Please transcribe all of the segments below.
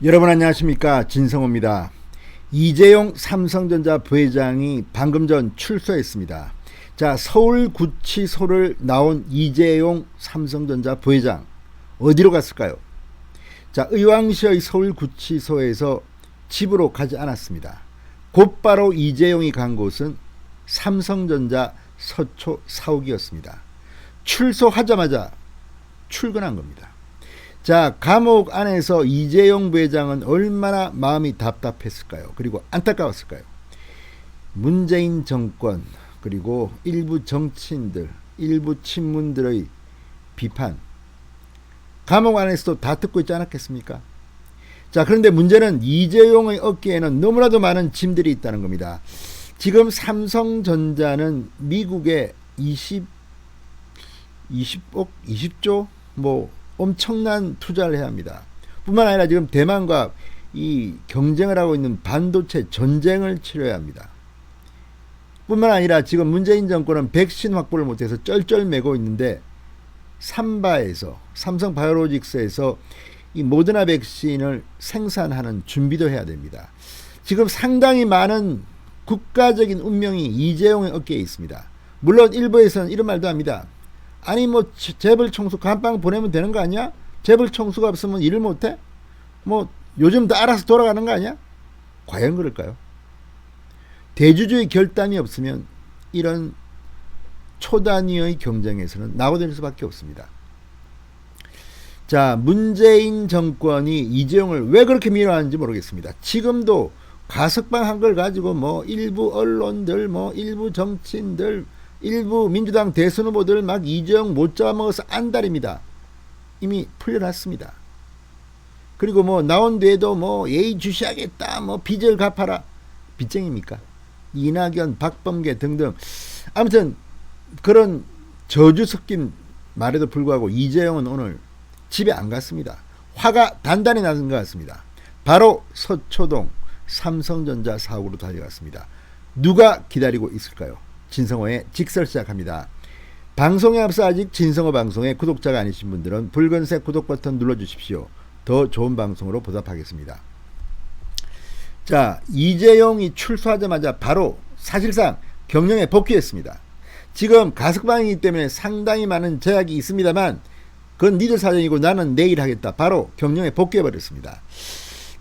여러분 안녕하십니까, 진성호입니다. 이재용 삼성전자 부회장이 방금 전 출소했습니다. 자, 서울구치소를 나온 이재용 삼성전자 부회장 어디로 갔을까요? 자, 의왕시의 서울구치소에서 집으로 가지 않았습니다. 곧바로 이재용이 간 곳은 삼성전자 서초 사옥이었습니다. 출소하자마자 출근한 겁니다. 자, 감옥 안에서 이재용 부회장은 얼마나 마음이 답답했을까요? 그리고 안타까웠을까요? 문재인 정권, 그리고 일부 정치인들, 일부 친문들의 비판, 감옥 안에서도 다 듣고 있지 않았겠습니까? 자, 그런데 문제는 이재용의 어깨에는 너무나도 많은 짐들이 있다는 겁니다. 지금 삼성전자는 미국에 20조 엄청난 투자를 해야 합니다. 뿐만 아니라 지금 대만과 이 경쟁을 하고 있는 반도체 전쟁을 치러야 합니다. 뿐만 아니라 지금 문재인 정권은 백신 확보를 못해서 쩔쩔매고 있는데 삼바에서, 삼성바이오로직스에서 이 모더나 백신을 생산하는 준비도 해야 됩니다. 지금 상당히 많은 국가적인 운명이 이재용의 어깨에 있습니다. 물론 일부에서는 이런 말도 합니다. 아니 재벌 총수 감방 보내면 되는 거 아니야? 재벌 총수가 없으면 일을 못해? 요즘 다 알아서 돌아가는 거 아니야? 과연 그럴까요? 대주주의 결단이 없으면 이런 초단위의 경쟁에서는 낙오될 수밖에 없습니다. 자, 문재인 정권이 이재용을 왜 그렇게 밀어하는지 모르겠습니다. 지금도 가석방한 걸 가지고 일부 언론들, 일부 정치인들, 일부 민주당 대선 후보들 막 이재용 못 잡아먹어서 안달입니다. 이미 풀려났습니다. 그리고 나온 뒤에도 예의주시하겠다, 빚을 갚아라. 빚쟁입니까? 이낙연, 박범계 등등. 아무튼 그런 저주 섞인 말에도 불구하고 이재용은 오늘 집에 안 갔습니다. 화가 단단히 나는 것 같습니다. 바로 서초동 삼성전자 사옥으로 달려갔습니다. 누가 기다리고 있을까요? 진성호의 직설 시작합니다. 방송에 앞서 아직 진성호 방송의 구독자가 아니신 분들은 붉은색 구독 버튼 눌러주십시오. 더 좋은 방송으로 보답하겠습니다. 자, 이재용이 출소하자마자 바로 사실상 경영에 복귀했습니다. 지금 가석방이기 때문에 상당히 많은 제약이 있습니다만 그건 니들 사정이고 나는 내일 하겠다. 바로 경영에 복귀해버렸습니다.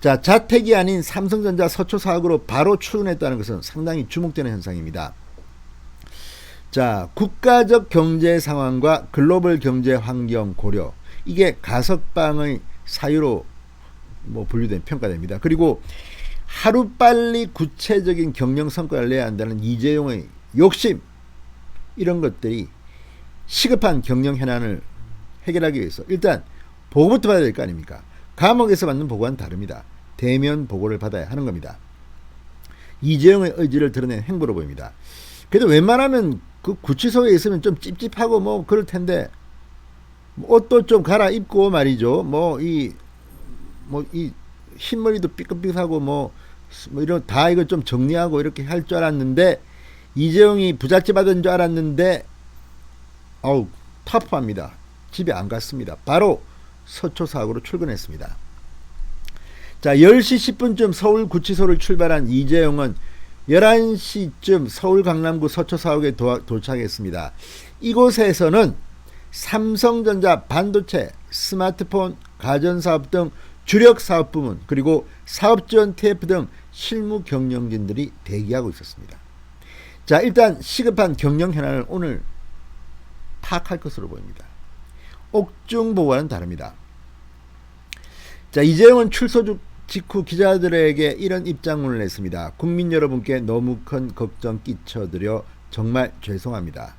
자, 자택이 아닌 삼성전자 서초 사옥으로 바로 출근했다는 것은 상당히 주목되는 현상입니다. 자, 국가적 경제 상황과 글로벌 경제 환경 고려, 이게 가석방의 사유로 분류된 평가됩니다. 그리고 하루빨리 구체적인 경영 성과를 내야 한다는 이재용의 욕심, 이런 것들이 시급한 경영 현안을 해결하기 위해서 일단 보고부터 받아야 될 거 아닙니까? 감옥에서 받는 보고와는 다릅니다. 대면 보고를 받아야 하는 겁니다. 이재용의 의지를 드러낸 행보로 보입니다. 그래도 웬만하면 그 구치소에 있으면 좀 찝찝하고 그럴 텐데 옷도 좀 갈아입고 말이죠. 이 흰머리도 삐끗삐끗하고 이런 다 이거 좀 정리하고 이렇게 할 줄 알았는데 이재용이 부잣집 받은 줄 알았는데 터프합니다. 집에 안 갔습니다. 바로 서초 사옥으로 출근했습니다. 자, 10시 10분쯤 서울구치소를 출발한 이재용은 11시쯤 서울 강남구 서초 사옥에 도착했습니다. 이곳에서는 삼성전자 반도체, 스마트폰, 가전사업 등 주력 사업 부문, 그리고 사업지원 TF 등 실무 경영진들이 대기하고 있었습니다. 자, 일단 시급한 경영 현안을 오늘 파악할 것으로 보입니다. 옥중보와는 다릅니다. 자, 이재용은 출소 직후 기자들에게 이런 입장문을 냈습니다. 국민 여러분께 너무 큰 걱정 끼쳐드려 정말 죄송합니다.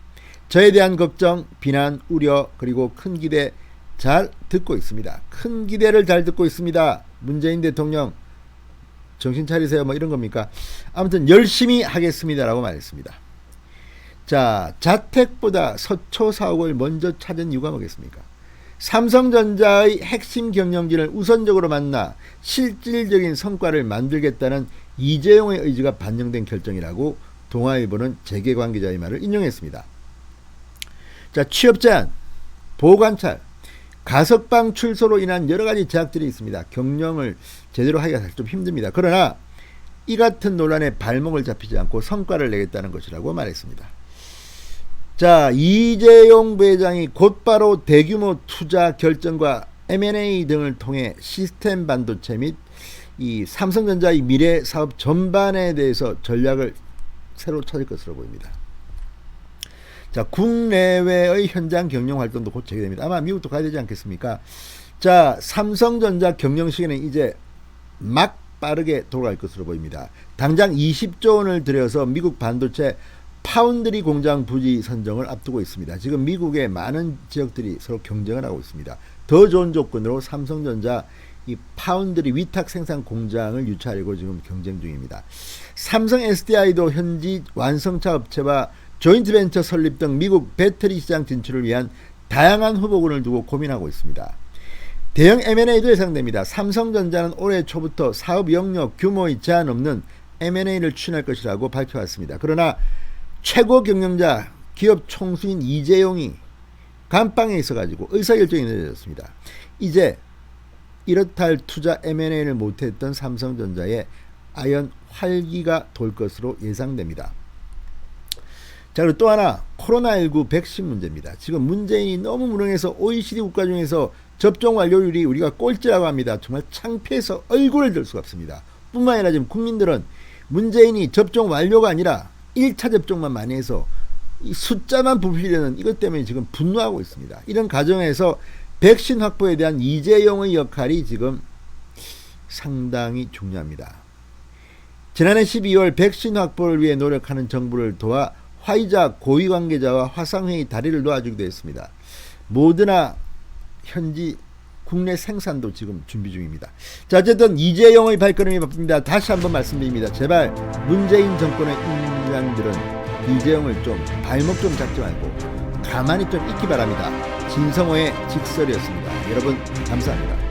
저에 대한 걱정, 비난, 우려, 그리고 큰 기대 잘 듣고 있습니다. 큰 기대를 잘 듣고 있습니다. 문재인 대통령 정신 차리세요. 이런 겁니까? 아무튼 열심히 하겠습니다라고 말했습니다. 자, 자택보다 서초 사옥을 먼저 찾은 이유가 뭐겠습니까? 삼성전자의 핵심 경영진을 우선적으로 만나 실질적인 성과를 만들겠다는 이재용의 의지가 반영된 결정이라고 동아일보는 재계 관계자의 말을 인용했습니다. 자, 취업 제한, 보호 관찰, 가석방 출소로 인한 여러 가지 제약들이 있습니다. 경영을 제대로 하기가 좀 힘듭니다. 그러나 이 같은 논란에 발목을 잡히지 않고 성과를 내겠다는 것이라고 말했습니다. 자, 이재용 부회장이 곧바로 대규모 투자 결정과 M&A 등을 통해 시스템 반도체 및 이 삼성전자의 미래 사업 전반에 대해서 전략을 새로 찾을 것으로 보입니다. 자, 국내외의 현장 경영 활동도 곧 재개됩니다. 아마 미국도 가야 되지 않겠습니까? 자, 삼성전자 경영 시기는 이제 막 빠르게 돌아갈 것으로 보입니다. 당장 20조 원을 들여서 미국 반도체 파운드리 공장 부지 선정을 앞두고 있습니다. 지금 미국의 많은 지역들이 서로 경쟁을 하고 있습니다. 더 좋은 조건으로 삼성전자 이 파운드리 위탁 생산 공장을 유치하려고 지금 경쟁 중입니다. 삼성 SDI도 현지 완성차 업체와 조인트 벤처 설립 등 미국 배터리 시장 진출을 위한 다양한 후보군을 두고 고민하고 있습니다. 대형 M&A도 예상됩니다. 삼성전자는 올해 초부터 사업 영역 규모의 제한 없는 M&A를 추진할 것이라고 밝혀왔습니다. 그러나 최고 경영자 기업 총수인 이재용이 감방에 있어가지고 의사결정이 내려졌습니다. 이제 이렇다 할 투자 M&A를 못했던 삼성전자에 아연 활기가 돌 것으로 예상됩니다. 자, 그리고 또 하나 코로나19 백신 문제입니다. 지금 문재인이 너무 무능해서 OECD 국가 중에서 접종 완료율이 우리가 꼴찌라고 합니다. 정말 창피해서 얼굴을 들 수가 없습니다. 뿐만 아니라 지금 국민들은 문재인이 접종 완료가 아니라 1차 접종만 많이 해서 이 숫자만 부풀리려는 이것 때문에 지금 분노하고 있습니다. 이런 과정에서 백신 확보에 대한 이재용의 역할이 지금 상당히 중요합니다. 지난해 12월 백신 확보를 위해 노력하는 정부를 도와 화이자 고위 관계자와 화상회의 다리를 놓아주기도 했습니다. 모더나 현지 국내 생산도 지금 준비 중입니다. 자, 어쨌든 이재용의 발걸음이 바쁩니다. 다시 한번 말씀드립니다. 제발 문재인 정권의 인간들은 이재용을 좀 발목 좀 잡지 말고 가만히 좀 있기 바랍니다. 진성호의 직설이었습니다. 여러분 감사합니다.